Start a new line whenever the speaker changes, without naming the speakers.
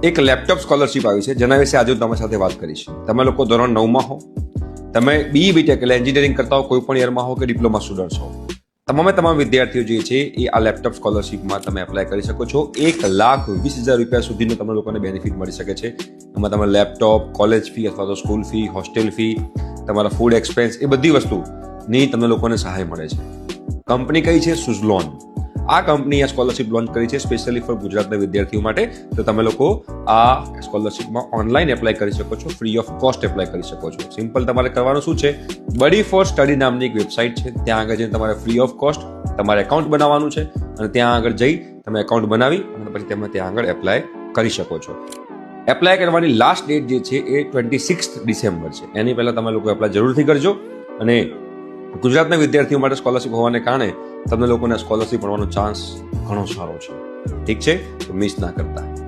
એક laptop scholarship આવી છે જેના વિશે આજે હું તમારી સાથે વાત કરીશ. તમે લોકો ધોરણ 9માં હો, તમે BE-BTech એટલે એન્જિનિયરિંગ કરતા હો, કોઈ પણ યરમાં હો કે ડિપ્લોમા સ્ટુડન્ટ હો, તમામ વિદ્યાર્થીઓ જે છે એ આ લેપટોપ સ્કોલરશિપમાં તમે એપ્લાય કરી શકો છો. 1,20,000 રૂપિયા સુધીનો તમે લોકોને બેનિફિટ મળી શકે છે. એમાં તમે લેપટોપ, કોલેજ ફી અથવા તો સ્કૂલ ફી, હોસ્ટેલ ફી, તમારા ફૂડ એક્સપેન્સ, એ બધી વસ્તુની તમને લોકોને સહાય મળે છે. કંપની કઈ છે? સુઝલોન. આ કંપની આ સ્કોલરશિપ લોન્ચ કરી છે સ્પેશિયલી ફોર ગુજરાતના વિદ્યાર્થીઓ માટે. તો તમે લોકો આ સ્કોલરશિપમાં ઓનલાઈન એપ્લાય કરી શકો છો, ફ્રી ઓફ કોસ્ટ એપ્લાય કરી શકો છો. સિમ્પલ તમારે કરવાનું શું છે, બડી ફોર સ્ટડી નામની એક વેબસાઇટ છે, ત્યાં આગળ જઈને તમારે ફ્રી ઓફ કોસ્ટ તમારે એકાઉન્ટ બનાવવાનું છે અને ત્યાં આગળ જઈ તમે એકાઉન્ટ બનાવી અને પછી તમે ત્યાં આગળ એપ્લાય કરી શકો છો. એપ્લાય કરવાની લાસ્ટ ડેટ જે છે એ 26 ડિસેમ્બર છે. એની પહેલાં તમે લોકો એપ્લાય જરૂરથી કરજો. અને ગુજરાતના વિદ્યાર્થીઓ માટે સ્કોલરશિપ હોવાને કારણે તમને લોકોને સ્કોલરશિપ મળવાનો ચાન્સ ઘણો સારો છે. ઠીક છે, તો મિસ ના કરતા.